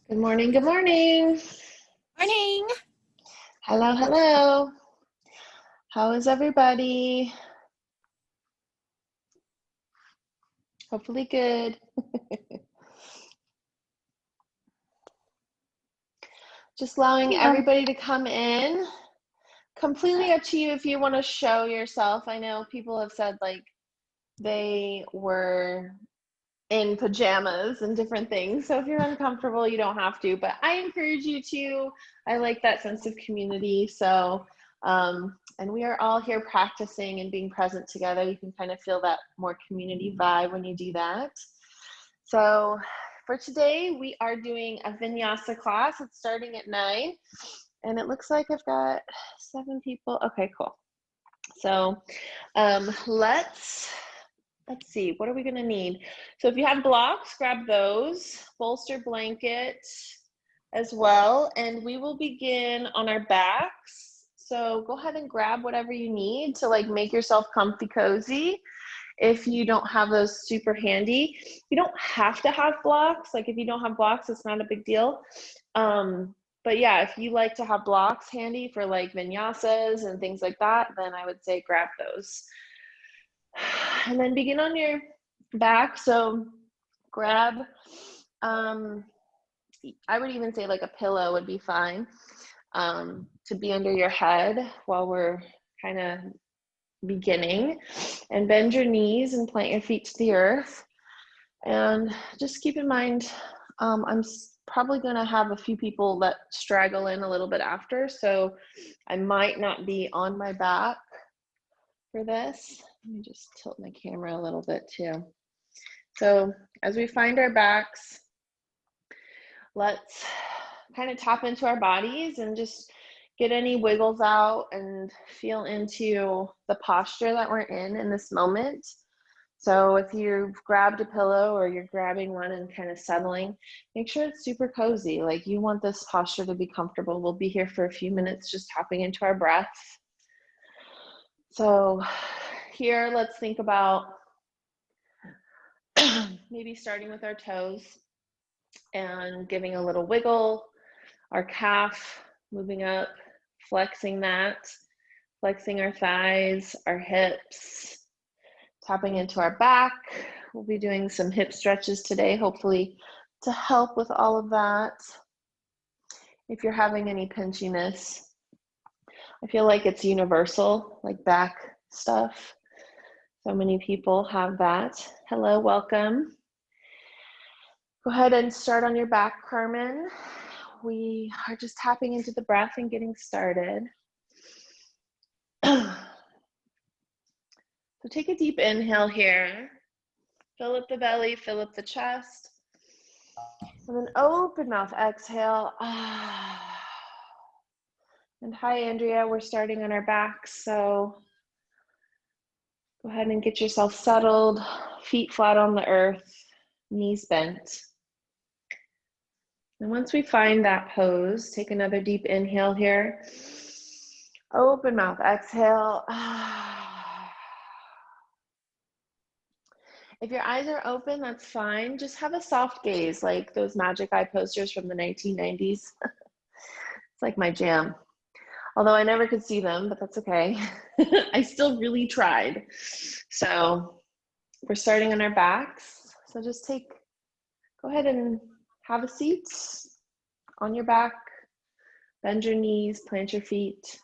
Good morning, good morning. Morning. Hello, hello. How is everybody? Hopefully good. Just allowing everybody to come in. Completely up to you if you want to show yourself. I know people have said like they were in pajamas and different things. So if you're uncomfortable, you don't have to, but I encourage you to. I like that sense of community. So, and we are all here practicing and being present together. You can kind of feel that more community vibe when you do that. So for today, we are doing a Vinyasa class. It's starting at 9, and it looks like I've got 7 people. Okay, cool. So let's see, what are we gonna need? So if you have blocks, grab those, bolster blanket as well, and we will begin on our backs. So go ahead and grab whatever you need to like make yourself comfy cozy. If you don't have those super handy, you don't have to have blocks. Like if you don't have blocks, it's not a big deal. But yeah, if you like to have blocks handy for like vinyasas and things like that, then I would say grab those. And then begin on your back. So grab, I would even say like a pillow would be fine, to be under your head while we're kind of beginning. And bend your knees and plant your feet to the earth. And just keep in mind, I'm probably going to have a few people that straggle in a little bit after, so I might not be on my back for this. Let me just tilt my camera a little bit too. So as we find our backs, let's kind of tap into our bodies and just get any wiggles out and feel into the posture that we're in this moment. So if you've grabbed a pillow or you're grabbing one and kind of settling, make sure it's super cozy. Like you want this posture to be comfortable. We'll be here for a few minutes just tapping into our breath. So here, let's think about maybe starting with our toes and giving a little wiggle, our calf moving up, flexing that, flexing our thighs, our hips, tapping into our back. We'll be doing some hip stretches today, hopefully to help with all of that. If you're having any pinchiness, I feel like it's universal, like back stuff. So many people have that. Hello, welcome. Go ahead and start on your back, Carmen. We are just tapping into the breath and getting started. So take a deep inhale here. Fill up the belly, fill up the chest. And then open mouth, exhale. And hi, Andrea. We're starting on our backs, so go ahead and get yourself settled, feet flat on the earth, knees bent. And once we find that pose, take another deep inhale here. Open mouth, exhale. If your eyes are open, that's fine. Just have a soft gaze, like those magic eye posters from the 1990s. It's like my jam. Although I never could see them, but that's okay. I still really tried. So we're starting on our backs. So just go ahead and have a seat on your back, bend your knees, plant your feet,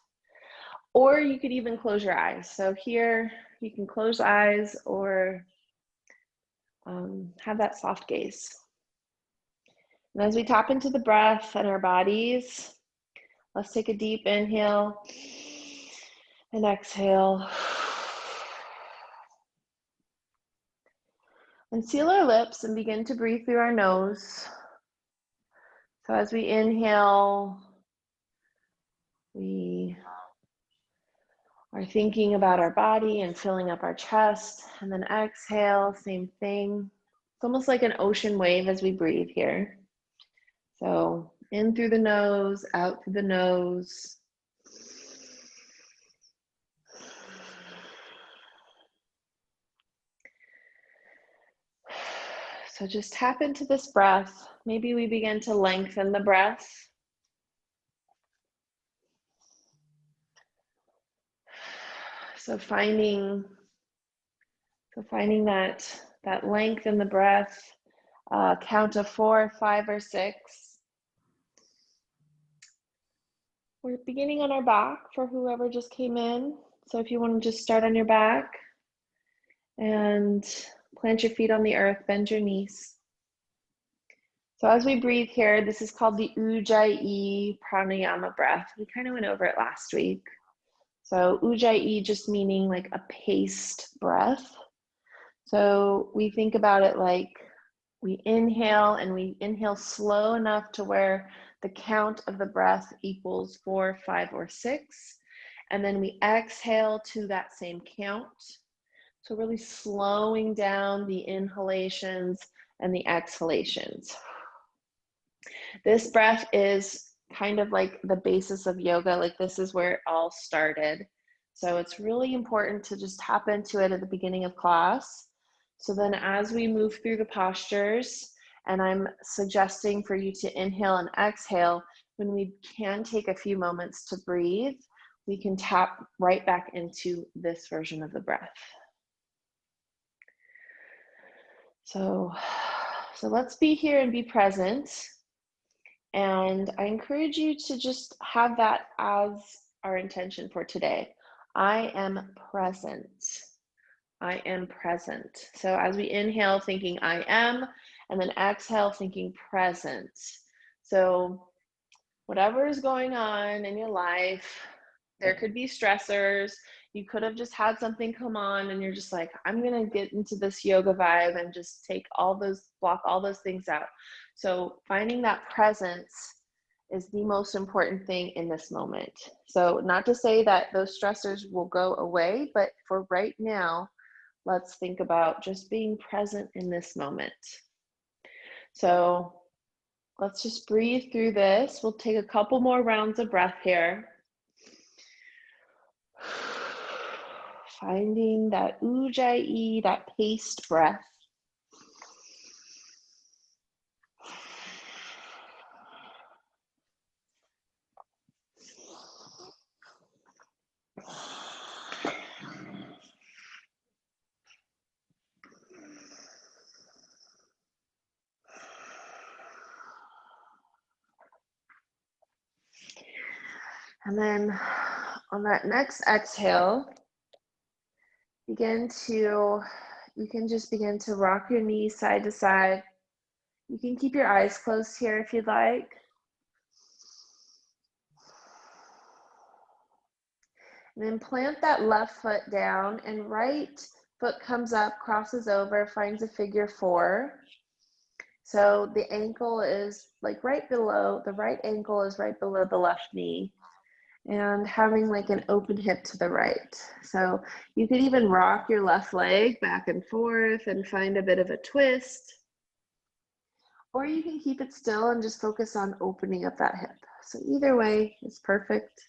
or you could even close your eyes. So here you can close eyes or have that soft gaze. And as we tap into the breath and our bodies, let's take a deep inhale and exhale. And seal our lips and begin to breathe through our nose. So as we inhale, we are thinking about our body and filling up our chest. And then exhale, same thing. It's almost like an ocean wave as we breathe here. So in through the nose, out through the nose. So just tap into this breath. maybe we begin to lengthen the breath. So finding that length in the breath, count of 4, 5, or 6. We're beginning on our back for whoever just came in. So if you want to just start on your back and plant your feet on the earth, bend your knees. So as we breathe here, this is called the Ujjayi pranayama breath. We kind of went over it last week. So Ujjayi just meaning like a paced breath. So we think about it like we inhale, and we inhale slow enough to where the count of the breath equals 4, 5, or 6. And then we exhale to that same count. So really slowing down the inhalations and the exhalations. This breath is kind of like the basis of yoga. Like this is where it all started. So it's really important to just tap into it at the beginning of class. So then as we move through the postures, and I'm suggesting for you to inhale and exhale, when we can take a few moments to breathe, we can tap right back into this version of the breath. So let's be here and be present. And I encourage you to just have that as our intention for today. I am present. I am present. So as we inhale, thinking I am, and then exhale, thinking present. So whatever is going on in your life, there could be stressors. You could have just had something come on and you're just like, I'm going to get into this yoga vibe and just block all those things out. So finding that presence is the most important thing in this moment. So not to say that those stressors will go away, but for right now, let's think about just being present in this moment. So let's just breathe through this. We'll take a couple more rounds of breath here. Finding that Ujjayi, that paced breath. And then on that next exhale, you can just begin to rock your knees side to side. You can keep your eyes closed here if you'd like. And then plant that left foot down, and right foot comes up, crosses over, finds a figure 4. So the ankle is like right below, the right ankle is right below the left knee, and having like an open hip to the right. So you could even rock your left leg back and forth and find a bit of a twist. Or you can keep it still and just focus on opening up that hip. So either way is perfect.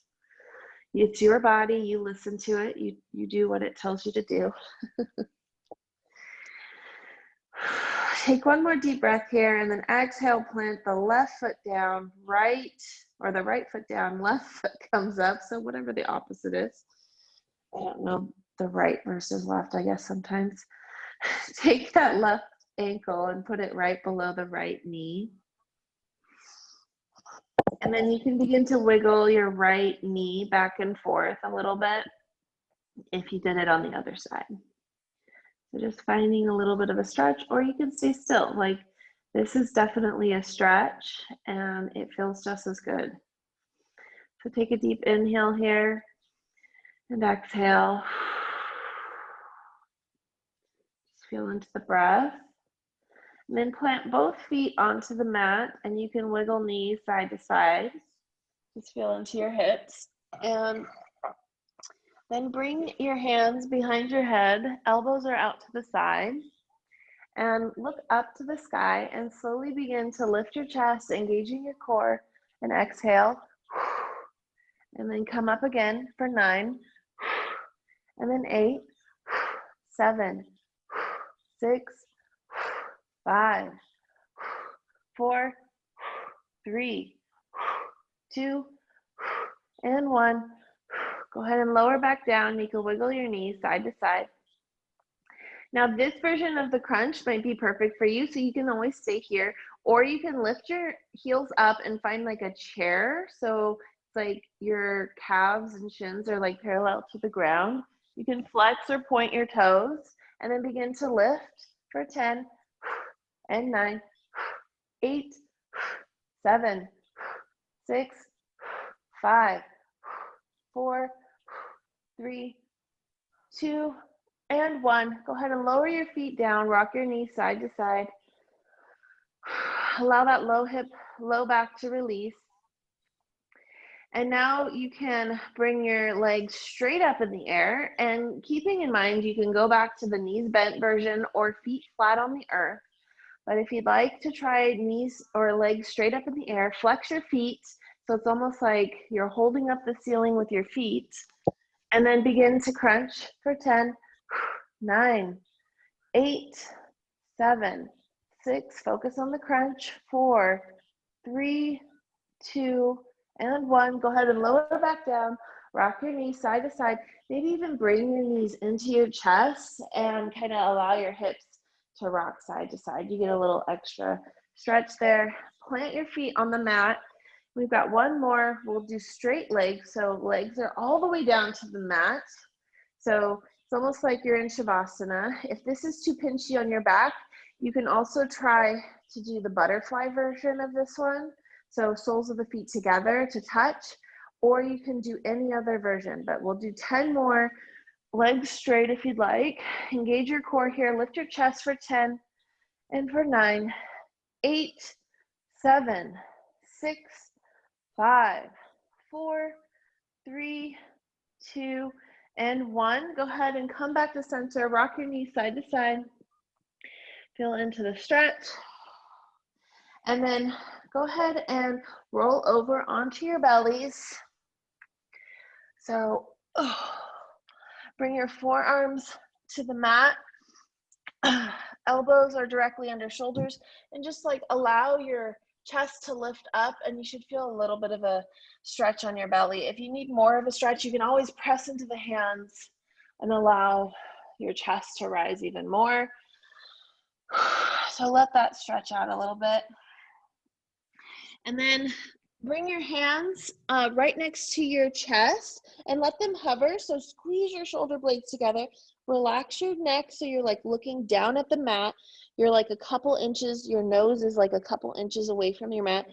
It's your body, you listen to it, you do what it tells you to do. Take one more deep breath here, and then exhale, plant the left foot down, the right foot down, left foot comes up. So whatever the opposite is. I don't know the right versus left, I guess sometimes. Take that left ankle and put it right below the right knee. And then you can begin to wiggle your right knee back and forth a little bit if you did it on the other side. So just finding a little bit of a stretch, or you can stay still. Like this is definitely a stretch and it feels just as good. So take a deep inhale here and exhale. Just feel into the breath. And then plant both feet onto the mat, and you can wiggle knees side to side. Just feel into your hips. And then bring your hands behind your head, elbows are out to the side, and look up to the sky and slowly begin to lift your chest, engaging your core, and exhale. And then come up again for 9, and then 8, 7, 6, 5, 4, 3, 2, and 1. Go ahead and lower back down. You can wiggle your knees side to side. Now this version of the crunch might be perfect for you, so you can always stay here, or you can lift your heels up and find like a chair. So it's like your calves and shins are like parallel to the ground. You can flex or point your toes and then begin to lift for 10 and 9, 8, 7, 6, 5, 4, 3, 2, and 1. Go ahead and lower your feet down, rock your knees side to side. Allow that low back to release. And now you can bring your legs straight up in the air, and keeping in mind you can go back to the knees bent version or feet flat on the earth. But if you'd like to try knees or legs straight up in the air, flex your feet so it's almost like you're holding up the ceiling with your feet, and then begin to crunch for 10, 9, 8, 7, 6, focus on the crunch, 4, 3, 2, and 1. Go ahead and lower back down, rock your knees side to side, maybe even bring your knees into your chest and kind of allow your hips to rock side to side. You get a little extra stretch there. Plant your feet on the mat. We've got one more. We'll do straight legs. So legs are all the way down to the mat. So it's almost like you're in Shavasana. If this is too pinchy on your back, you can also try to do the butterfly version of this one. So soles of the feet together to touch, or you can do any other version, but we'll do 10 more. Legs straight if you'd like. Engage your core here. Lift your chest for 10 and for 9, 8, 7, 6, 5, 4, 3, 2, and 1. Go ahead and come back to center. Rock your knees side to side. Feel into the stretch. And then go ahead and roll over onto your bellies. So bring your forearms to the mat. Elbows are directly under shoulders, and just like allow your chest to lift up, and you should feel a little bit of a stretch on your belly. If you need more of a stretch, you can always press into the hands and allow your chest to rise even more. So let that stretch out a little bit. And then bring your hands right next to your chest and let them hover. So squeeze your shoulder blades together. Relax your neck so you're like looking down at the mat. You're like a couple inches, your nose is like a couple inches away from your mat.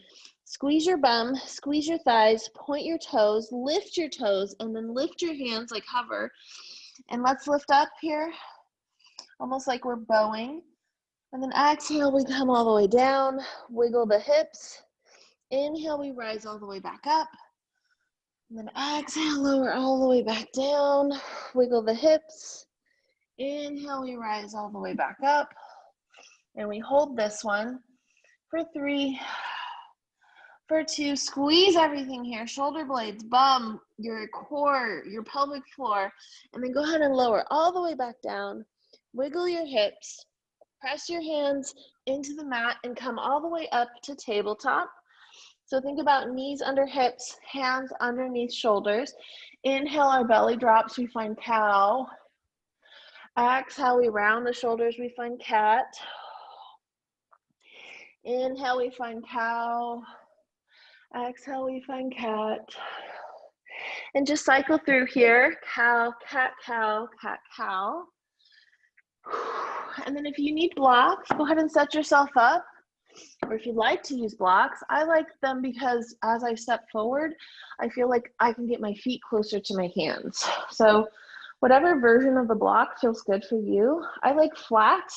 Squeeze your bum, squeeze your thighs, point your toes, lift your toes, and then lift your hands like hover. And let's lift up here, almost like we're bowing. And then exhale, we come all the way down, wiggle the hips. Inhale, we rise all the way back up. And then exhale, lower all the way back down, wiggle the hips. Inhale, we rise all the way back up. And we hold this one for 3, for 2. Squeeze everything here, shoulder blades, bum, your core, your pelvic floor. And then go ahead and lower all the way back down. Wiggle your hips. Press your hands into the mat and come all the way up to tabletop. So think about knees under hips, hands underneath shoulders. Inhale, our belly drops, we find cow. Exhale, we round the shoulders, we find cat. Inhale, we find cow. Exhale, we find cat. And just cycle through here, cow, cat, cow, cat, cow. And then if you need blocks, go ahead and set yourself up. Or if you'd like to use blocks, I like them because as I step forward, I feel like I can get my feet closer to my hands. So whatever version of the block feels good for you. I like flat,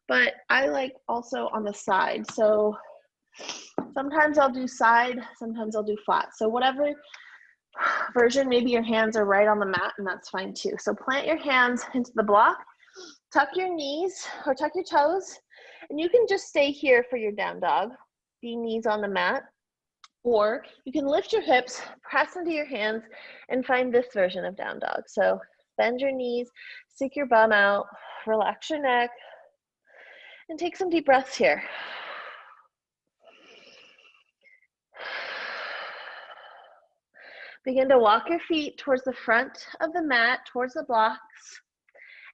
but I like also on the side. So sometimes I'll do side, sometimes I'll do flat. So whatever version, maybe your hands are right on the mat, and that's fine too. So plant your hands into the block, tuck your knees or tuck your toes, and you can just stay here for your down dog, be knees on the mat, or you can lift your hips, press into your hands, and find this version of down dog. So bend your knees, stick your bum out, relax your neck, and take some deep breaths here. Begin to walk your feet towards the front of the mat, towards the blocks.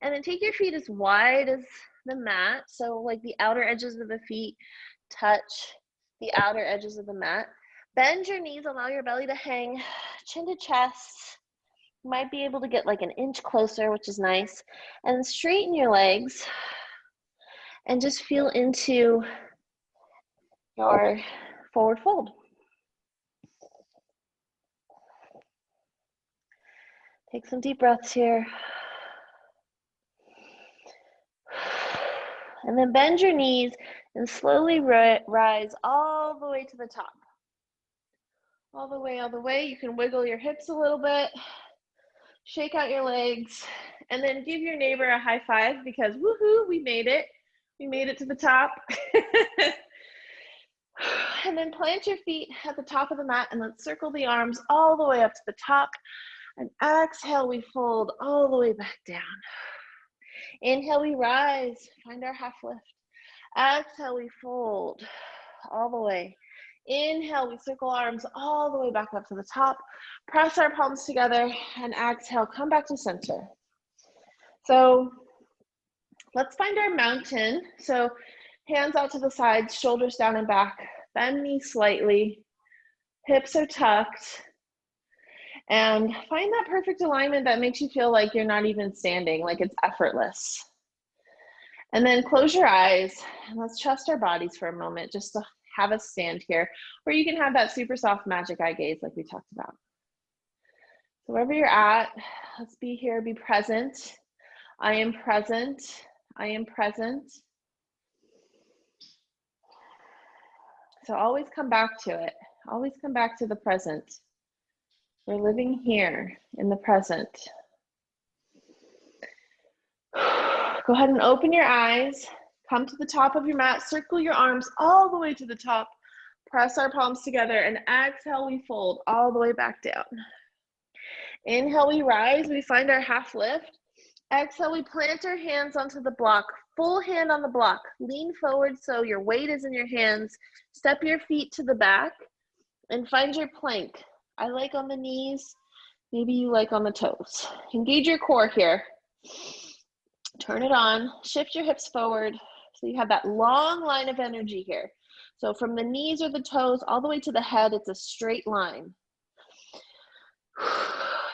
And then take your feet as wide as the mat. So like the outer edges of the feet touch the outer edges of the mat. Bend your knees, allow your belly to hang, chin to chest. You might be able to get like an inch closer, which is nice. And straighten your legs and just feel into your forward fold. Take some deep breaths here. And then bend your knees and slowly rise all the way to the top. All the way. You can wiggle your hips a little bit. Shake out your legs. And then give your neighbor a high five because woohoo, we made it. We made it to the top. And then plant your feet at the top of the mat and let's circle the arms all the way up to the top. And exhale, we fold all the way back down. Inhale, we rise, find our half lift. Exhale, we fold all the way. Inhale, we circle arms all the way back up to the top. Press our palms together and exhale, come back to center. So let's find our mountain. So hands out to the sides, shoulders down and back. Bend knees slightly. Hips are tucked. And find that perfect alignment that makes you feel like you're not even standing, like it's effortless. And then close your eyes and let's trust our bodies for a moment just to have us stand here. Or you can have that super soft magic eye gaze like we talked about. So wherever you're at, let's be here, be present. I am present. I am present. So always come back to it. Always come back to the present. We're living here in the present. Go ahead and open your eyes. Come to the top of your mat. Circle your arms all the way to the top. Press our palms together and exhale, we fold all the way back down. Inhale, we rise. We find our half lift. Exhale, we plant our hands onto the block. Full hand on the block. Lean forward so your weight is in your hands. Step your feet to the back and find your plank. I like on the knees, maybe you like on the toes. Engage your core here. Turn it on, shift your hips forward so you have that long line of energy here. So from the knees or the toes all the way to the head, it's a straight line.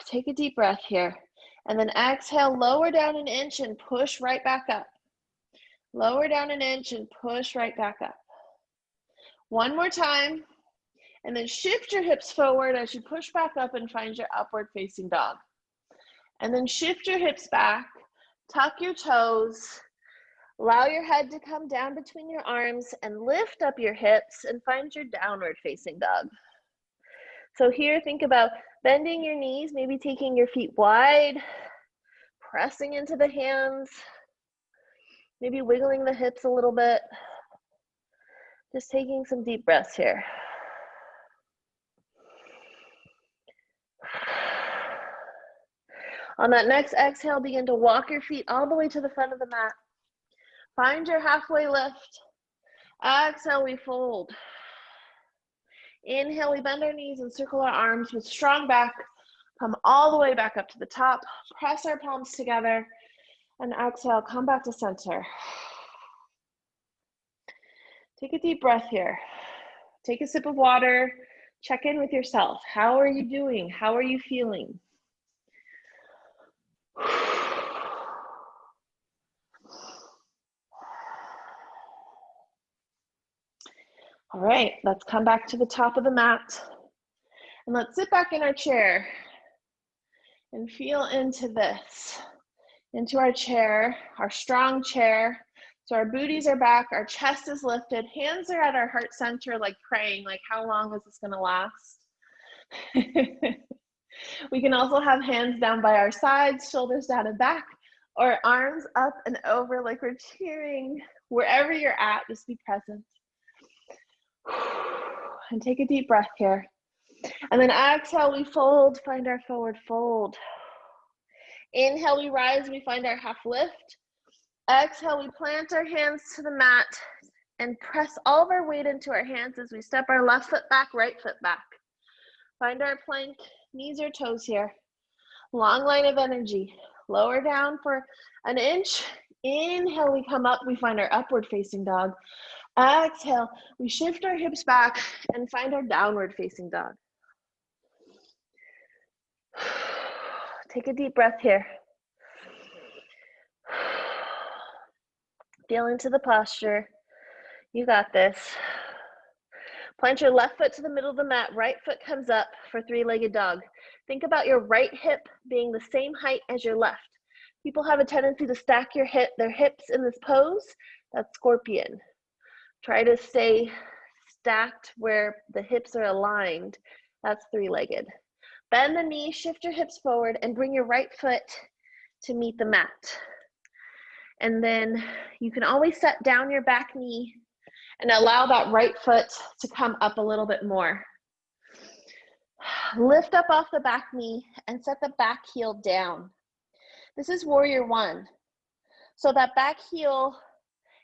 Take a deep breath here. And then exhale, lower down an inch and push right back up. Lower down an inch and push right back up. One more time. And then shift your hips forward as you push back up and find your upward facing dog. And then shift your hips back, tuck your toes, allow your head to come down between your arms and lift up your hips and find your downward facing dog. So here, think about bending your knees, maybe taking your feet wide, pressing into the hands, maybe wiggling the hips a little bit. Just taking some deep breaths here. On that next exhale, begin to walk your feet all the way to the front of the mat. Find your halfway lift. Exhale, we fold. Inhale, we bend our knees and circle our arms with strong back. Come all the way back up to the top. Press our palms together. And exhale, come back to center. Take a deep breath here. Take a sip of water. Check in with yourself. How are you doing? How are you feeling? All right, let's come back to the top of the mat. And let's sit back in our chair and feel into this, into our chair, our strong chair. So our booties are back, our chest is lifted, hands are at our heart center, like praying, like how long is this gonna last? We can also have hands down by our sides, shoulders down and back, or arms up and over like we're cheering. Wherever you're at, just be present. And take a deep breath here. And then exhale, we fold, find our forward fold. Inhale, we rise, we find our half lift. Exhale, we plant our hands to the mat and press all of our weight into our hands as we step our left foot back, right foot back. Find our plank, knees or toes here. Long line of energy. Lower down for an inch. Inhale, we come up, we find our upward facing dog. Exhale, we shift our hips back and find our downward facing dog. Take a deep breath here. Feel into the posture. You got this. Plant your left foot to the middle of the mat. Right foot comes up for three-legged dog. Think about your right hip being the same height as your left. People have a tendency to stack their hips in this pose. That's scorpion. Try to stay stacked where the hips are aligned. That's three-legged. Bend the knee, shift your hips forward, and bring your right foot to meet the mat. And then you can always set down your back knee and allow that right foot to come up a little bit more. Lift up off the back knee and set the back heel down. This is warrior one. So that back heel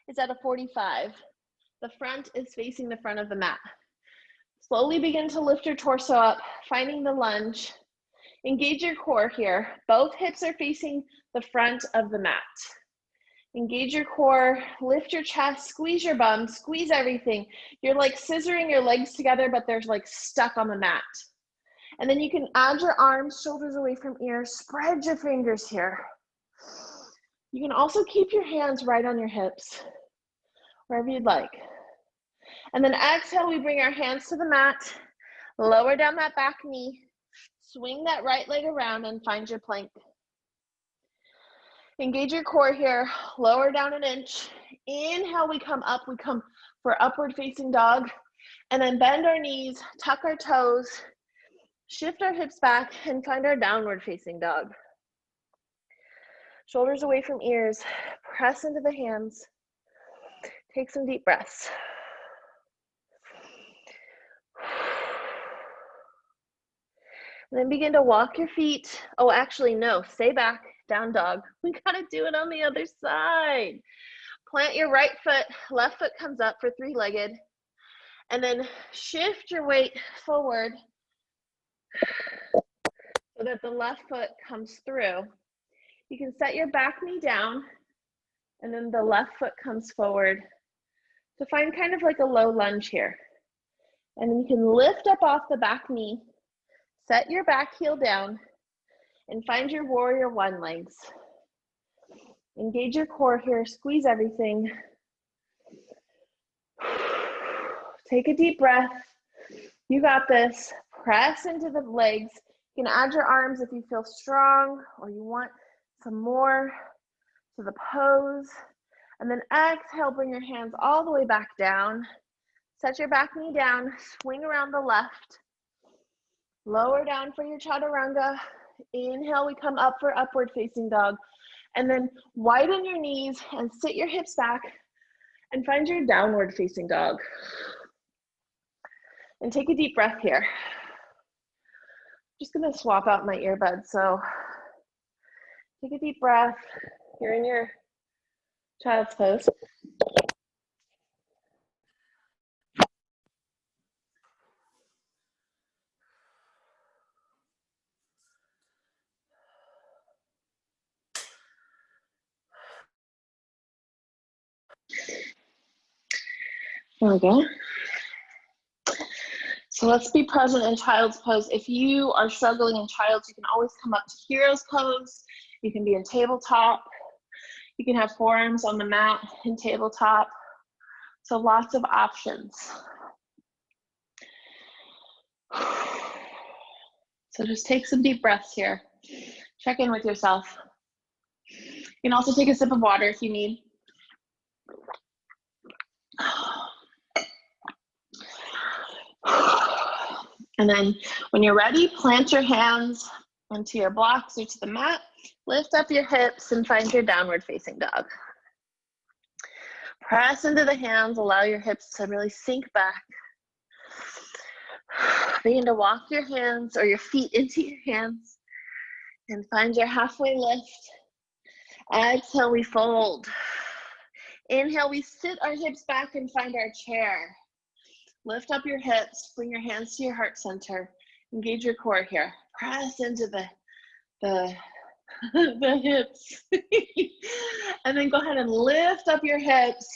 is at a 45. The front is facing the front of the mat. Slowly begin to lift your torso up, finding the lunge. Engage your core here. Both hips are facing the front of the mat. Engage your core, lift your chest, squeeze your bum, squeeze everything. You're like scissoring your legs together, but they're like stuck on the mat. And then you can add your arms, shoulders away from ears, spread your fingers here. You can also keep your hands right on your hips, wherever you'd like. And then exhale, we bring our hands to the mat, lower down that back knee, swing that right leg around and find your plank. Engage your core here, lower down an inch. Inhale, we come up, we come for upward facing dog. And then bend our knees, tuck our toes, shift our hips back and find our downward facing dog. Shoulders away from ears, press into the hands. Take some deep breaths. And then begin to walk your feet. Oh, actually, no, stay back, down dog. We gotta do it on the other side. Plant your right foot, left foot comes up for three-legged. And then shift your weight forward so that the left foot comes through. You can set your back knee down and then the left foot comes forward to find kind of like a low lunge here. And then you can lift up off the back knee, set your back heel down and find your warrior one legs. Engage your core here, squeeze everything. Take a deep breath. You got this. Press into the legs. You can add your arms if you feel strong or you want some more to the pose. And then exhale, bring your hands all the way back down. Set your back knee down, swing around the left. Lower down for your chaturanga. Inhale, we come up for upward facing dog. And then widen your knees and sit your hips back and find your downward facing dog. And take a deep breath here. Just gonna swap out my earbuds, so take a deep breath. You're in your child's pose. There we go. So let's be present in child's pose. If you are struggling in child's, you can always come up to hero's pose. You can be in tabletop. You can have forearms on the mat in tabletop. So lots of options. So just take some deep breaths here. Check in with yourself. You can also take a sip of water if you need. And then when you're ready, plant your hands onto your blocks or to the mat. Lift up your hips and find your downward facing dog. Press into the hands, allow your hips to really sink back. Begin to walk your hands or your feet into your hands and find your halfway lift. Exhale, we fold. Inhale, we sit our hips back and find our chair. Lift up your hips, bring your hands to your heart center. Engage your core here. press into the the hips. And then go ahead and lift up your hips,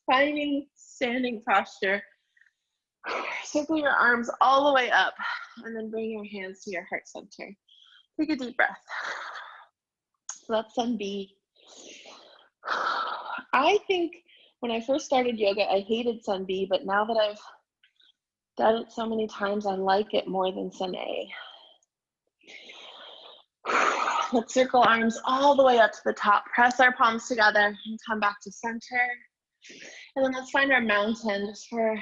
finding standing posture. Circle your arms all the way up, and then bring your hands to your heart center. Take a deep breath. So that's Sun B. I think when I first started yoga, I hated Sun B, but now that I've done it so many times, I like it more than Sun A. Let's circle arms all the way up to the top. Press our palms together and come back to center. And then let's find our mountain just for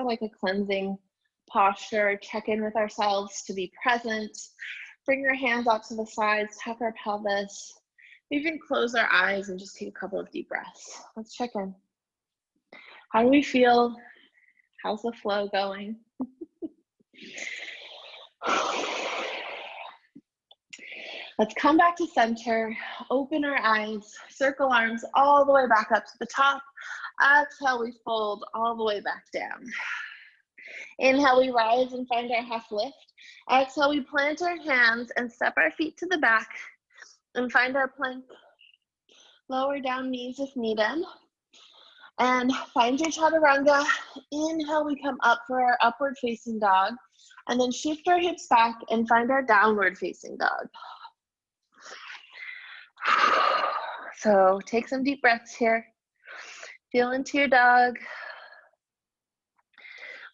like a cleansing posture. Check in with ourselves to be present. Bring your hands out to the sides, tuck our pelvis. Even close our eyes and just take a couple of deep breaths. Let's check in. How do we feel? How's the flow going? Let's come back to center, open our eyes, circle arms all the way back up to the top. Exhale, we fold all the way back down. Inhale, we rise and find our half lift. Exhale, we plant our hands and step our feet to the back and find our plank. Lower down knees if needed. And find your chaturanga. Inhale, we come up for our upward facing dog. And then shift our hips back and find our downward facing dog. So take some deep breaths here. Feel into your dog.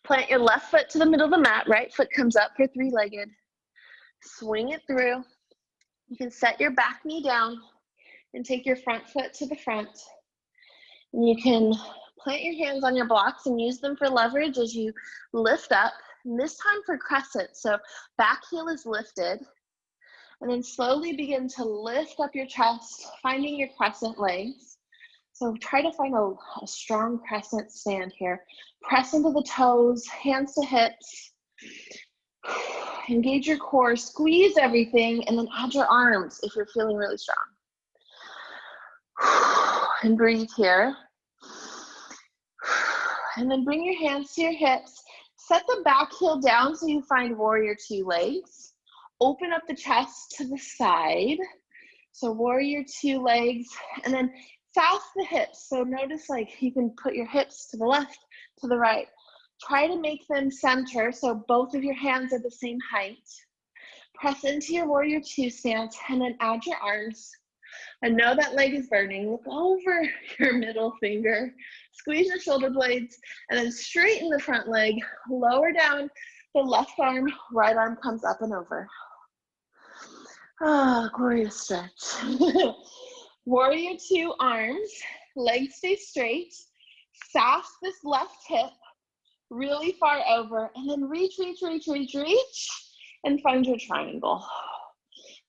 Plant your left foot to the middle of the mat. Right foot comes up for three-legged. Swing it through. You can set your back knee down and take your front foot to the front. And you can plant your hands on your blocks and use them for leverage as you lift up. And this time for crescent. So back heel is lifted. And then slowly begin to lift up your chest, finding your crescent legs. So try to find a strong crescent stand here. Press into the toes, hands to hips. Engage your core, squeeze everything, and then add your arms if you're feeling really strong. And breathe here. And then bring your hands to your hips. Set the back heel down so you find warrior two legs. Open up the chest to the side. So warrior two legs, and then fast the hips. So notice like you can put your hips to the left, to the right. Try to make them center so both of your hands are the same height. Press into your warrior two stance and then add your arms. And know that leg is burning. Look over your middle finger. Squeeze your shoulder blades and then straighten the front leg. Lower down the left arm, right arm comes up and over. Ah, glorious stretch. Warrior two arms, legs stay straight. Sass this left hip really far over and then reach, and find your triangle.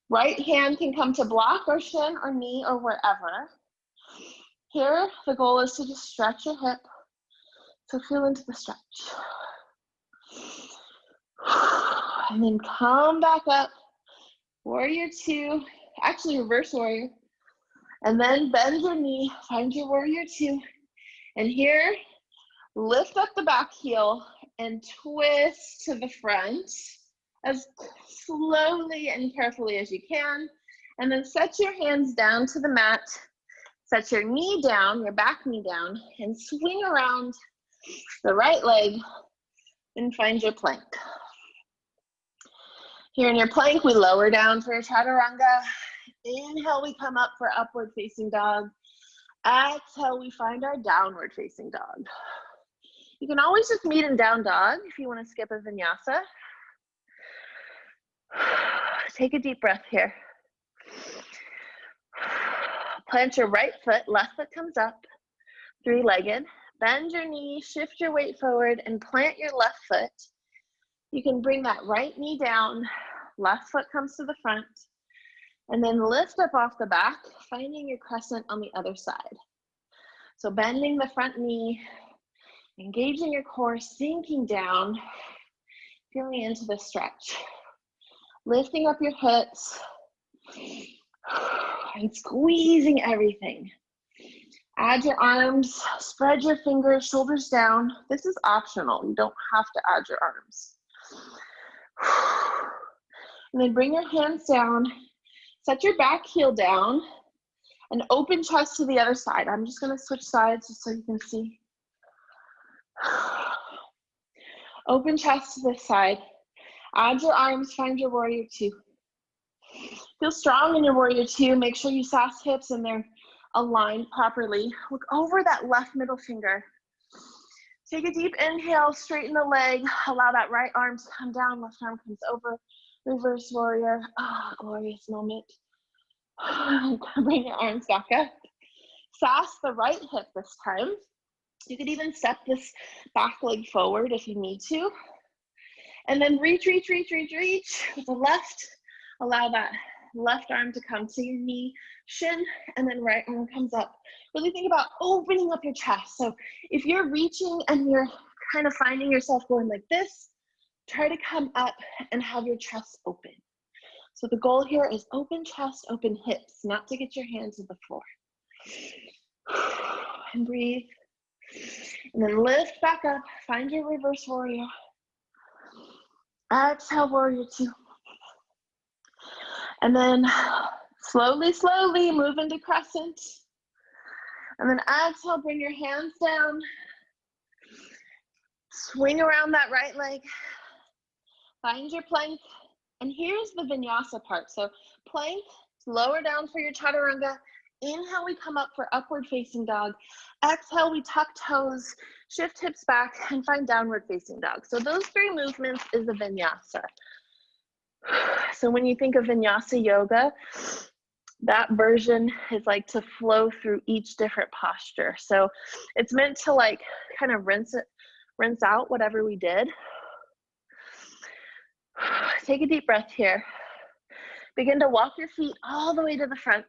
Right hand can come to block or shin or knee or wherever. Here, the goal is to just stretch your hip. So feel into the stretch. And then come back up. Warrior two, actually reverse warrior. And then bend your knee, find your warrior two. And here, lift up the back heel and twist to the front as slowly and carefully as you can. And then set your hands down to the mat. Set your knee down, your back knee down, and swing around the right leg and find your plank. Here in your plank, we lower down for a chaturanga. Inhale, we come up for upward facing dog. Exhale, we find our downward facing dog. You can always just meet in down dog if you want to skip a vinyasa. Take a deep breath here. Plant your right foot, left foot comes up, three-legged. Bend your knee, shift your weight forward, and plant your left foot. You can bring that right knee down, left foot comes to the front, and then lift up off the back, finding your crescent on the other side. So bending the front knee, engaging your core, sinking down, feeling into the stretch. Lifting up your hips and squeezing everything. Add your arms, spread your fingers, shoulders down. This is optional. You don't have to add your arms. And then bring your hands down. Set your back heel down and open chest to the other side. I'm just going to switch sides just so you can see. Open chest to this side. Add your arms, find your warrior two. Feel strong in your warrior two. Make sure you SAS hips and they're aligned properly. Look over that left middle finger. Take a deep inhale, straighten the leg. Allow that right arm to come down, left arm comes over. Reverse warrior. Ah, glorious moment. Bring your arms back up. SAS the right hip this time. You could even step this back leg forward if you need to. And then reach with the left. Allow that left arm to come to your knee, shin, and then right arm comes up. Really think about opening up your chest. So if you're reaching and you're kind of finding yourself going like this, try to come up and have your chest open. So the goal here is open chest, open hips, not to get your hands to the floor. And breathe. And then lift back up, find your reverse warrior. Exhale, warrior two. And then slowly move into crescent. And then exhale, bring your hands down. Swing around that right leg. Find your plank. And here's the vinyasa part. So plank, lower down for your chaturanga. Inhale, we come up for upward facing dog. Exhale, we tuck toes, shift hips back, and find downward facing dog. So those three movements is a vinyasa. So when you think of vinyasa yoga, that version is like to flow through each different posture. So it's meant to like kind of rinse out whatever we did. Take a deep breath here. Begin to walk your feet all the way to the front.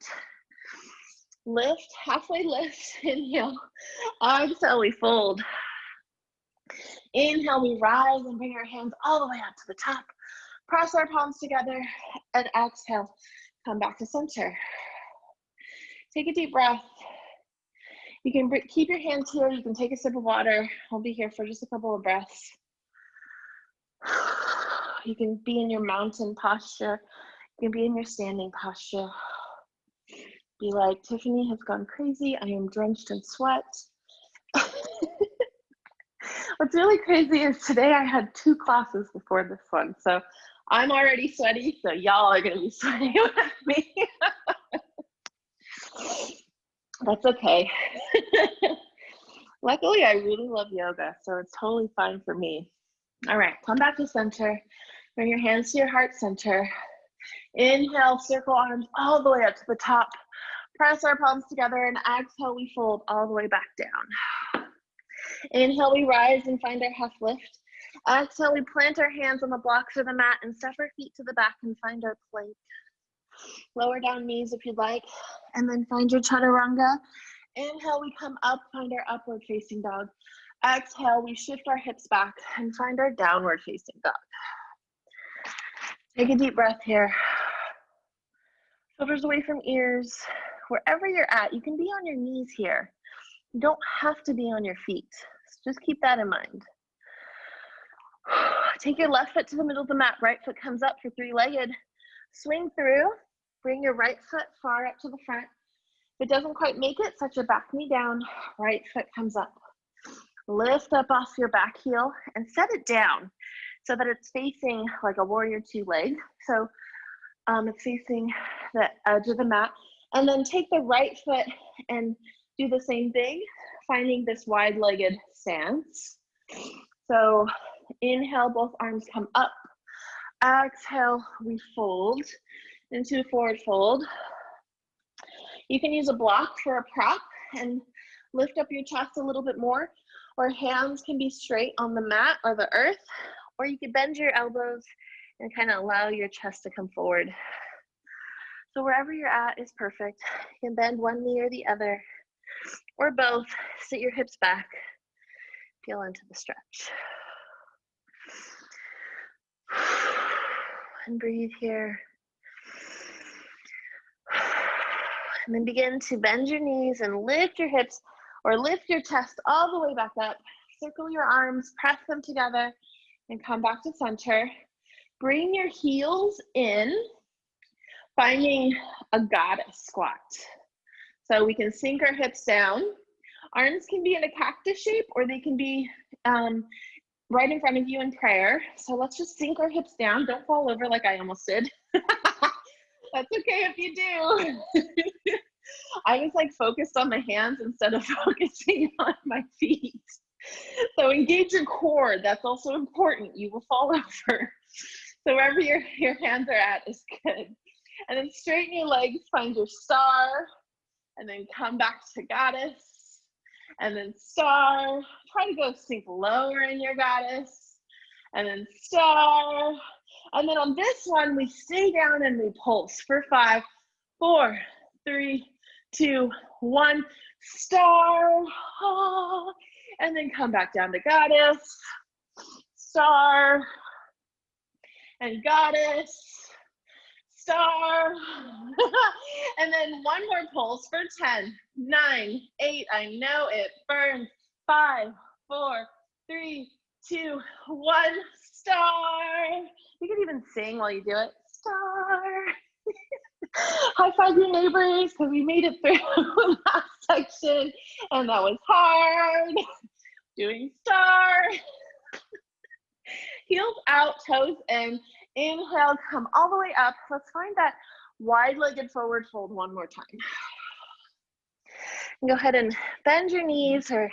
Lift, halfway lift, inhale. Exhale, we fold. Inhale, we rise and bring our hands all the way up to the top. Press our palms together and exhale. Come back to center. Take a deep breath. You can keep your hands here. You can take a sip of water. I'll be here for just a couple of breaths. You can be in your mountain posture. You can be in your standing posture. Be like, Tiffany has gone crazy. I am drenched in sweat. What's really crazy is today I had 2 classes before this one. So I'm already sweaty, so y'all are gonna be sweaty with me. That's okay. Luckily, I really love yoga, so it's totally fine for me. All right, come back to center. Bring your hands to your heart center. Inhale, circle arms all the way up to the top. Press our palms together and exhale, we fold all the way back down. Inhale, we rise and find our half lift. Exhale, we plant our hands on the blocks or the mat and step our feet to the back and find our plank. Lower down knees if you'd like, and then find your chaturanga. Inhale, we come up, find our upward facing dog. Exhale, we shift our hips back and find our downward facing dog. Take a deep breath here. Shoulders away from ears. Wherever you're at, you can be on your knees here. You don't have to be on your feet. So just keep that in mind. Take your left foot to the middle of the mat. Right foot comes up for 3-legged. Swing through. Bring your right foot far up to the front. If it doesn't quite make it, set your back knee down. Right foot comes up. Lift up off your back heel and set it down so that it's facing like a warrior 2 leg. So it's facing the edge of the mat. And then take the right foot and do the same thing, finding this wide-legged stance. So inhale, both arms come up. Exhale, we fold into a forward fold. You can use a block for a prop and lift up your chest a little bit more, or hands can be straight on the mat or the earth, or you can bend your elbows and kind of allow your chest to come forward. So wherever you're at is perfect. You can bend one knee or the other, or both. Sit your hips back. Feel into the stretch. And breathe here. And then begin to bend your knees and lift your hips or lift your chest all the way back up. Circle your arms, press them together, and come back to center. bring your heels in, finding a goddess squat. So we can sink our hips down. Arms can be in a cactus shape, or they can be right in front of you in prayer. So let's just sink our hips down. Don't fall over like I almost did. That's okay if you do. I was like focused on my hands instead of focusing on my feet. So engage your core. That's also important. You will fall over. So wherever your hands are at is good. And then straighten your legs, find your star, and then come back to goddess, and then star. Try to go sink lower in your goddess, and then star. And then on this one, we stay down and we pulse for 5, 4, 3, 2, 1, star. And then come back down to goddess, star, and goddess, star. And then one more pulse for 10, 9, 8, I know it burns, 5, 4, 3, 2, 1, star. You can even sing while you do it, star. High five your neighbors, because we made it through the last section and that was hard. Doing star. Heels out, toes in. Inhale, come all the way up. Let's find that wide-legged forward fold one more time. And go ahead and bend your knees or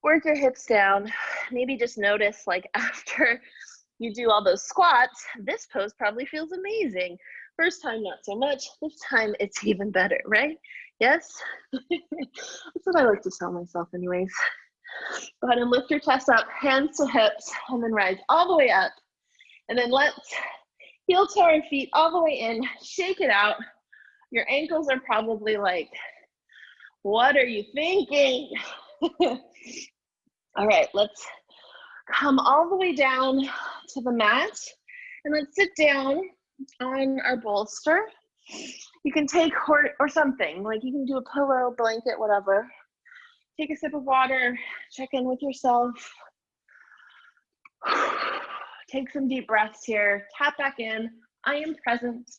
work your hips down. Maybe just notice, like, after you do all those squats, this pose probably feels amazing. First time, not so much. This time, it's even better, right? Yes? That's what I like to tell myself anyways. Go ahead and lift your chest up, hands to hips, and then rise all the way up. And then let's heel toe our feet all the way in, shake it out. Your ankles are probably like, what are you thinking? All right, let's come all the way down to the mat, and let's sit down on our bolster. You can take or something, like you can do a pillow, blanket, whatever. Take a sip of water, check in with yourself. Take some deep breaths here, tap back in. I am present,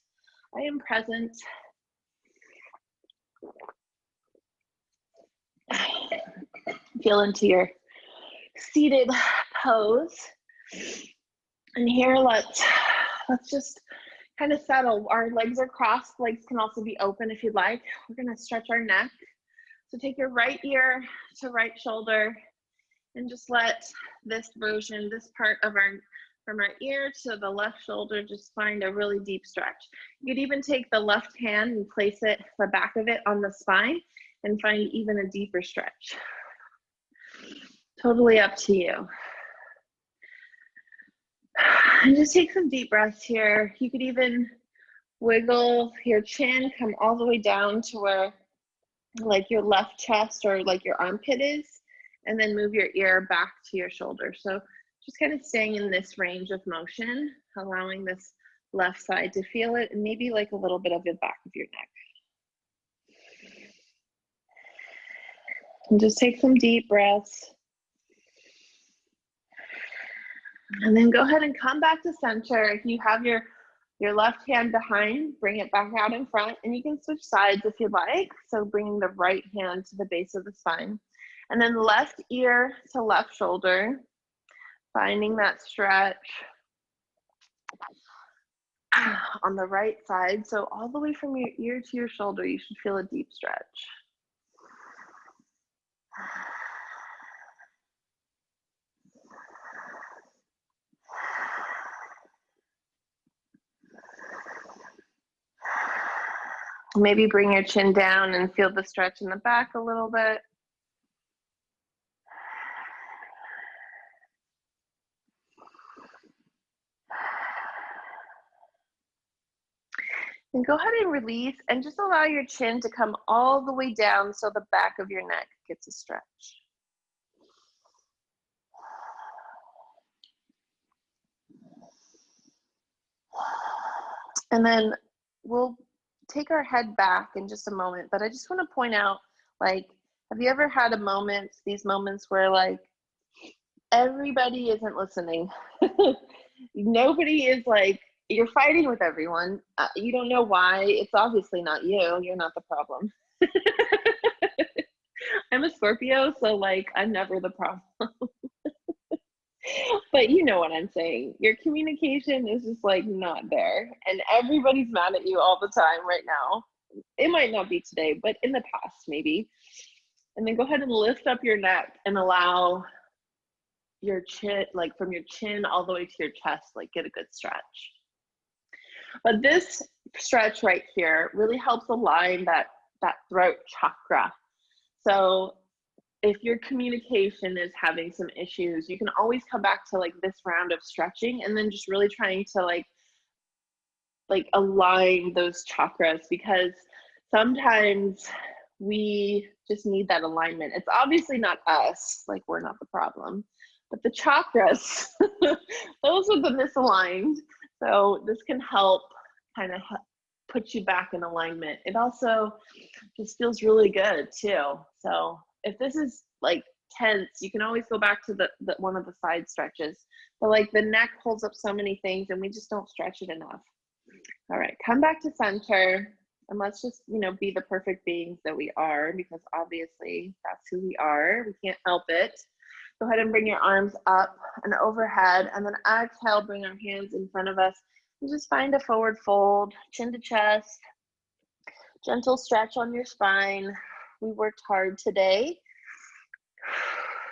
I am present. Feel into your seated pose. And here, let's just kind of settle. Our legs are crossed, legs can also be open if you'd like. We're gonna stretch our neck. So take your right ear to right shoulder and just let this version, this part of from our ear to the left shoulder, just find a really deep stretch. You could even take the left hand and place it, the back of it on the spine, and find even a deeper stretch. Totally up to you. And just take some deep breaths here. You could even wiggle your chin, come all the way down to where like your left chest or like your armpit is, and then move your ear back to your shoulder. So just kind of staying in this range of motion, allowing this left side to feel it, and maybe like a little bit of the back of your neck. And just take some deep breaths. And then go ahead and come back to center. If you have your left hand behind, bring it back out in front, and you can switch sides if you'd like. So bringing the right hand to the base of the spine. And then left ear to left shoulder, finding that stretch on the right side. So all the way from your ear to your shoulder, you should feel a deep stretch. Maybe bring your chin down and feel the stretch in the back a little bit. And go ahead and release and just allow your chin to come all the way down so the back of your neck gets a stretch. And then we'll take our head back in just a moment, but I just want to point out, like, have you ever had these moments where like everybody isn't listening? Nobody is like, you're fighting with everyone. You don't know why. It's obviously not you. You're not the problem. I'm a Scorpio, so like I'm never the problem. But you know what I'm saying. Your communication is just like not there. And everybody's mad at you all the time right now. It might not be today, but in the past, maybe. And then go ahead and lift up your neck and allow your chin, like from your chin all the way to your chest, like get a good stretch. But this stretch right here really helps align that throat chakra. So if your communication is having some issues, you can always come back to like this round of stretching and then just really trying to like align those chakras, because sometimes we just need that alignment. It's obviously not us, like we're not the problem, but the chakras, those are the misaligned. So this can help kind of put you back in alignment. It also just feels really good too. So if this is like tense, you can always go back to the one of the side stretches. But like the neck holds up so many things and we just don't stretch it enough. All right, come back to center and let's just, you know, be the perfect beings that we are, because obviously that's who we are. We can't help it. Go ahead and bring your arms up and overhead, and then exhale, bring our hands in front of us and just find a forward fold, chin to chest, gentle stretch on your spine. We worked hard today.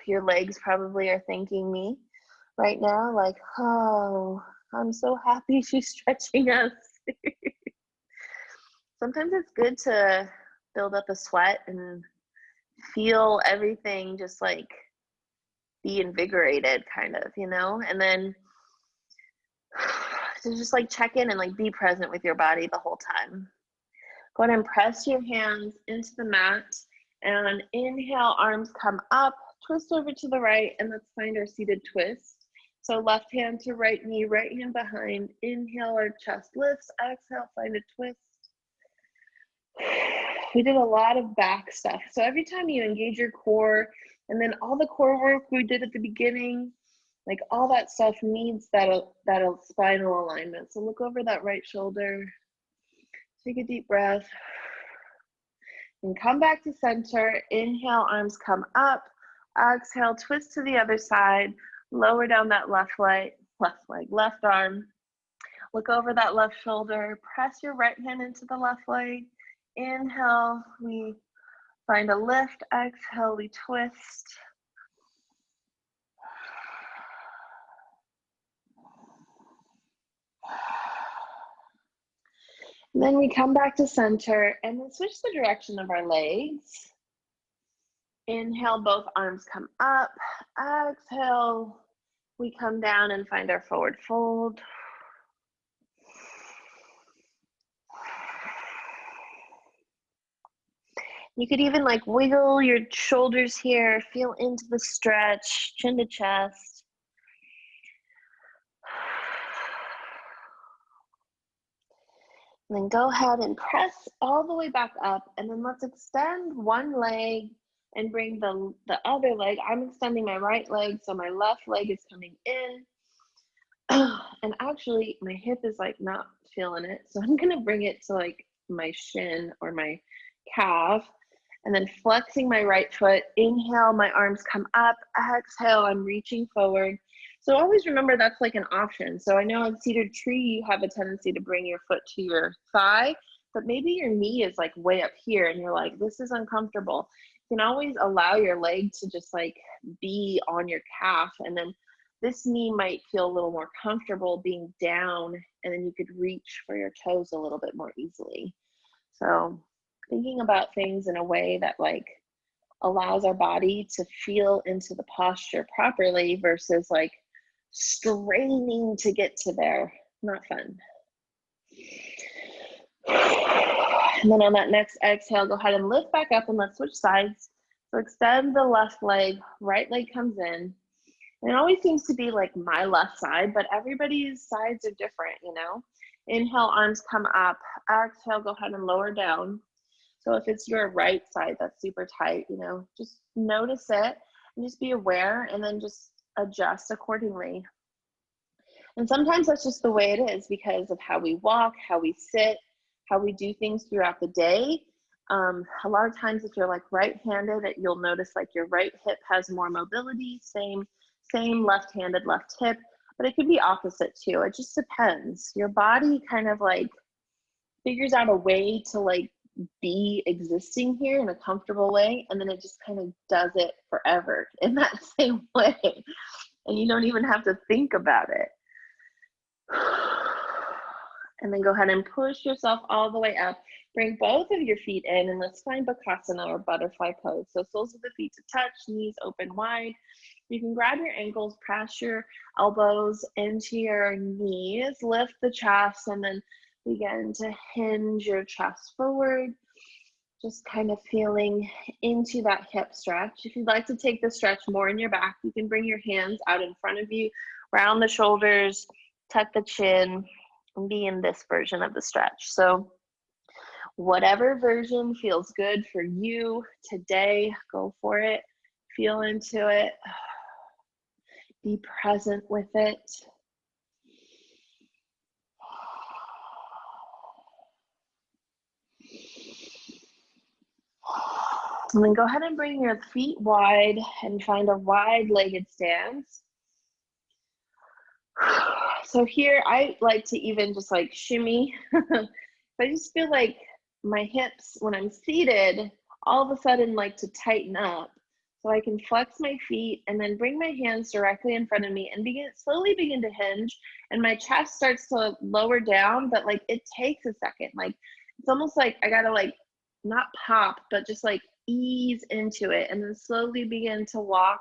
Your legs probably are thanking me right now, like, oh, I'm so happy she's stretching us. Sometimes it's good to build up a sweat and feel everything just like be invigorated, kind of, you know, and then to just like check in and like be present with your body the whole time. Go ahead and press your hands into the mat, and on an inhale, arms come up, twist over to the right, and let's find our seated twist. So left hand to right knee, right hand behind. Inhale, our chest lifts. Exhale, find a twist. We did a lot of back stuff. So every time you engage your core, and then all the core work we did at the beginning, like all that stuff needs that spinal alignment. So look over that right shoulder. Take a deep breath. And come back to center. Inhale, arms come up. Exhale, twist to the other side. Lower down that left leg, left arm. Look over that left shoulder. Press your right hand into the left leg. Inhale, we find a lift. Exhale, we twist. And then we come back to center and then switch the direction of our legs. Inhale, both arms come up. Exhale, we come down and find our forward fold. You could even like wiggle your shoulders here, feel into the stretch, chin to chest. And then go ahead and press all the way back up, and then let's extend one leg and bring the other leg. I'm extending my right leg, so my left leg is coming in. And actually my hip is like not feeling it, so I'm gonna bring it to like my shin or my calf, and then flexing my right foot. Inhale, my arms come up. Exhale, I'm reaching forward. So always remember that's like an option. So I know in seated tree you have a tendency to bring your foot to your thigh, but maybe your knee is like way up here and you're like, this is uncomfortable. You can always allow your leg to just like be on your calf, and then this knee might feel a little more comfortable being down, and then you could reach for your toes a little bit more easily. So thinking about things in a way that like allows our body to feel into the posture properly versus like straining to get to there. Not fun. And then on that next exhale, go ahead and lift back up and let's switch sides. So extend the left leg, right leg comes in. And it always seems to be like my left side, but everybody's sides are different, you know? Inhale, arms come up. Exhale, go ahead and lower down. So if it's your right side that's super tight, you know, just notice it and just be aware, and then just adjust accordingly. And sometimes that's just the way it is because of how we walk, how we sit, how we do things throughout the day. A lot of times if you're like right-handed, you'll notice like your right hip has more mobility, same left-handed left hip, but it could be opposite too. It just depends. Your body kind of like figures out a way to like be existing here in a comfortable way, and then it just kind of does it forever in that same way. And you don't even have to think about it. And then go ahead and push yourself all the way up. Bring both of your feet in, and let's find Bakasana or butterfly pose. So soles of the feet to touch, knees open wide. You can grab your ankles, press your elbows into your knees, lift the chest, and then begin to hinge your chest forward. Just kind of feeling into that hip stretch. If you'd like to take the stretch more in your back, you can bring your hands out in front of you, round the shoulders, tuck the chin, and be in this version of the stretch. So whatever version feels good for you today, go for it. Feel into it. Be present with it. And then go ahead and bring your feet wide and find a wide-legged stance. So here, I like to even just like shimmy. I just feel like my hips, when I'm seated, all of a sudden like to tighten up. So I can flex my feet and then bring my hands directly in front of me and slowly begin to hinge. And my chest starts to lower down, but like it takes a second. Like it's almost like I gotta like not pop, but just like ease into it and then slowly begin to walk.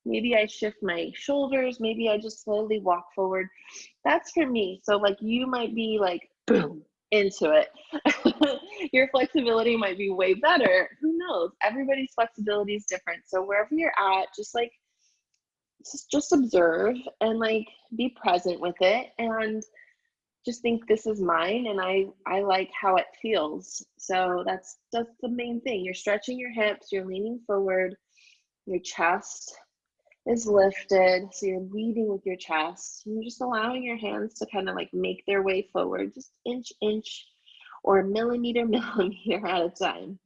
Maybe I shift my shoulders, maybe I just slowly walk forward. That's for me. So like you might be like, boom, into it. Your flexibility might be way better. Who knows? Everybody's flexibility is different. So wherever you're at, just like, just observe and like be present with it and just think this is mine and I like how it feels. So that's the main thing. You're stretching your hips, you're leaning forward, your chest is lifted, so you're leading with your chest. You're just allowing your hands to kind of like make their way forward, just inch, or millimeter at a time.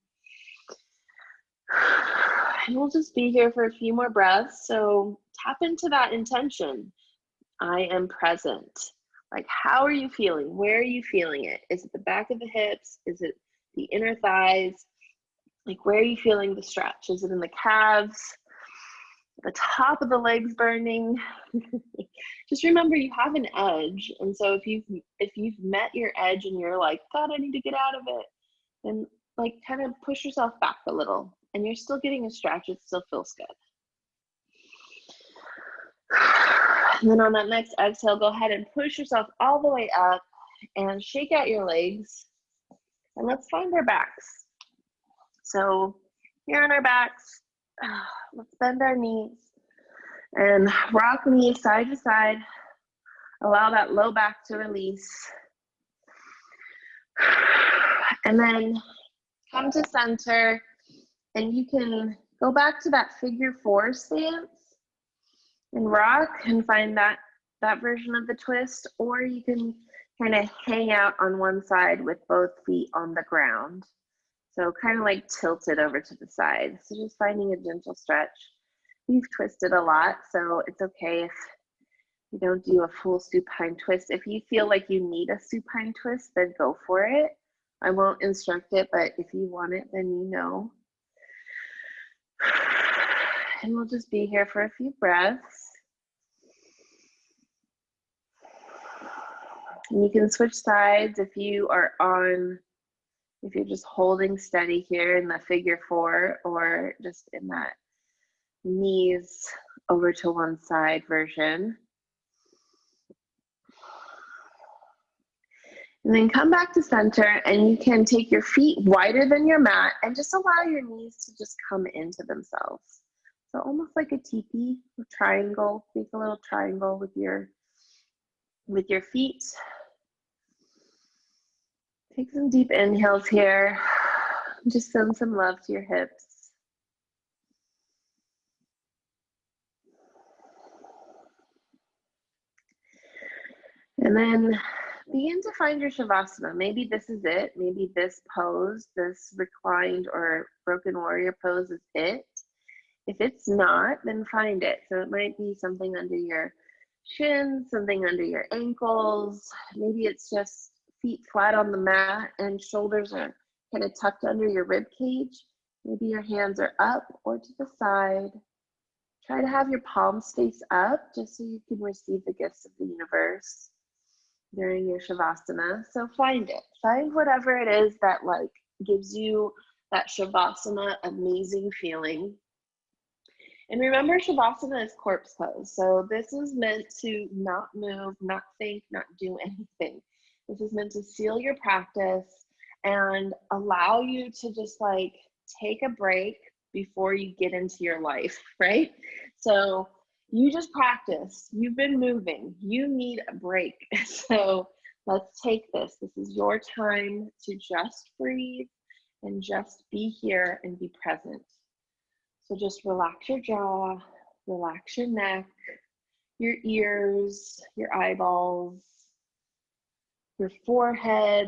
And we'll just be here for a few more breaths. So tap into that intention. I am present. Like, how are you feeling? Where are you feeling it? Is it the back of the hips? Is it the inner thighs? Like, where are you feeling the stretch? Is it in the calves? The top of the legs burning? Just remember you have an edge, and so if you've met your edge and you're like, God, I need to get out of it, then like kind of push yourself back a little, and you're still getting a stretch. It still feels good. And then on that next exhale, go ahead and push yourself all the way up and shake out your legs, and let's find our backs. So here on our backs, let's bend our knees and rock knees side to side. Allow that low back to release. And then come to center, and you can go back to that figure 4 stance and rock and find that version of the twist, or you can kind of hang out on one side with both feet on the ground. So kind of like tilted over to the side. So just finding a gentle stretch. We've twisted a lot, so it's okay if you don't do a full supine twist. If you feel like you need a supine twist, then go for it. I won't instruct it, but if you want it, then you know. And we'll just be here for a few breaths. And you can switch sides if you're just holding steady here in the figure 4, or just in that knees over to one side version. And then come back to center, and you can take your feet wider than your mat and just allow your knees to just come into themselves. So almost like a teepee, a triangle. Make a little triangle with your feet. Take some deep inhales here. Just send some love to your hips. And then begin to find your Shavasana. Maybe this is it. Maybe this pose, this reclined or broken warrior pose is it. If it's not, then find it. So it might be something under your shins, something under your ankles. Maybe it's just feet flat on the mat and shoulders are kind of tucked under your rib cage. Maybe your hands are up or to the side. Try to have your palms face up just so you can receive the gifts of the universe during your Shavasana. So find it. Find whatever it is that like gives you that Shavasana amazing feeling. And remember, Shavasana is corpse pose. So this is meant to not move, not think, not do anything. This is meant to seal your practice and allow you to just like take a break before you get into your life, right? So you just practice. You've been moving. You need a break. So let's take this. This is your time to just breathe and just be here and be present. So just relax your jaw, relax your neck, your ears, your eyeballs, your forehead,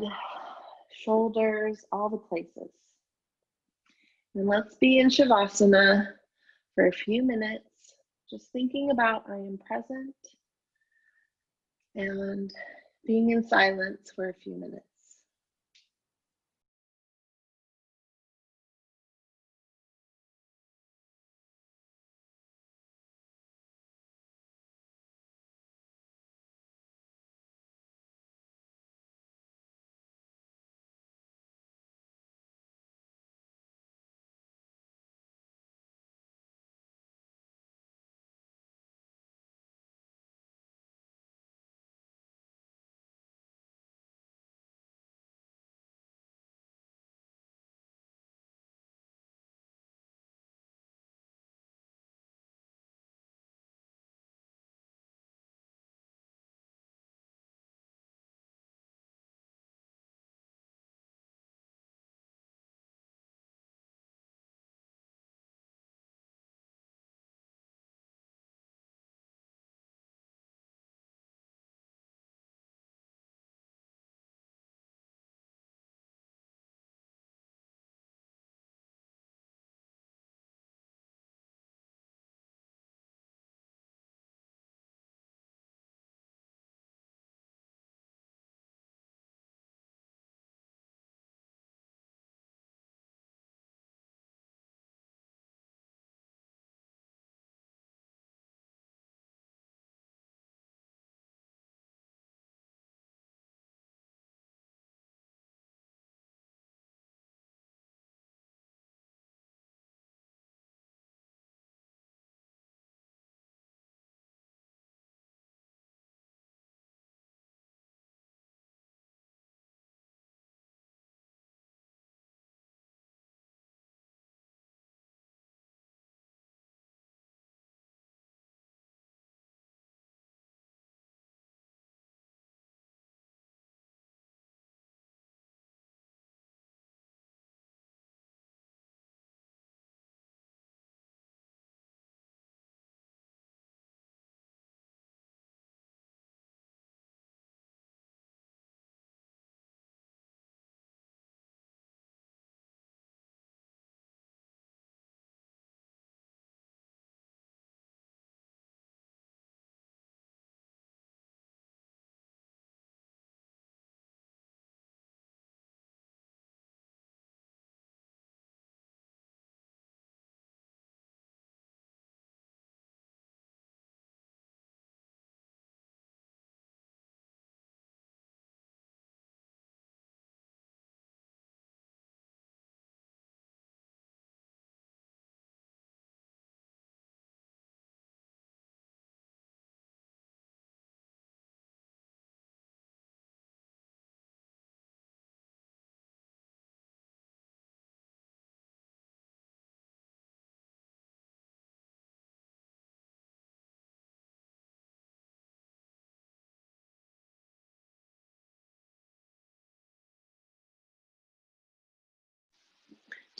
shoulders, all the places. And let's be in Shavasana for a few minutes, just thinking about I am present and being in silence for a few minutes.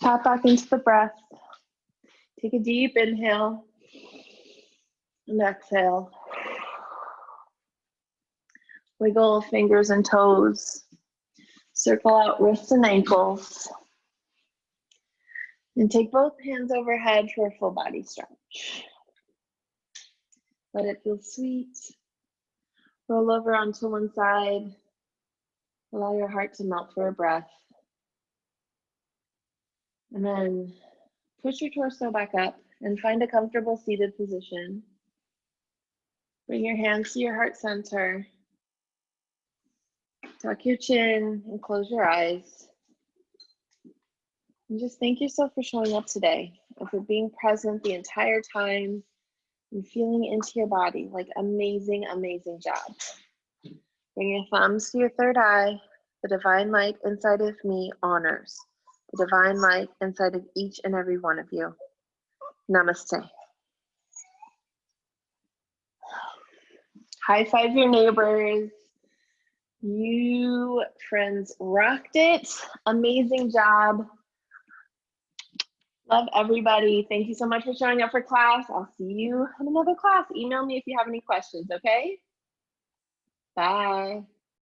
Tap back into the breath. Take a deep inhale and exhale. Wiggle fingers and toes. Circle out wrists and ankles. And take both hands overhead for a full body stretch. Let it feel sweet. Roll over onto one side. Allow your heart to melt for a breath. And then push your torso back up and find a comfortable seated position. Bring your hands to your heart center. Tuck your chin and close your eyes. And just thank yourself for showing up today and for being present the entire time and feeling into your body. Like, amazing, amazing job. Bring your thumbs to your third eye. The divine light inside of me honors the divine light inside of each and every one of you. Namaste. High five your neighbors. You friends rocked it. Amazing job. Love everybody. Thank you so much for showing up for class. I'll see you in another class. Email me if you have any questions, okay? Bye.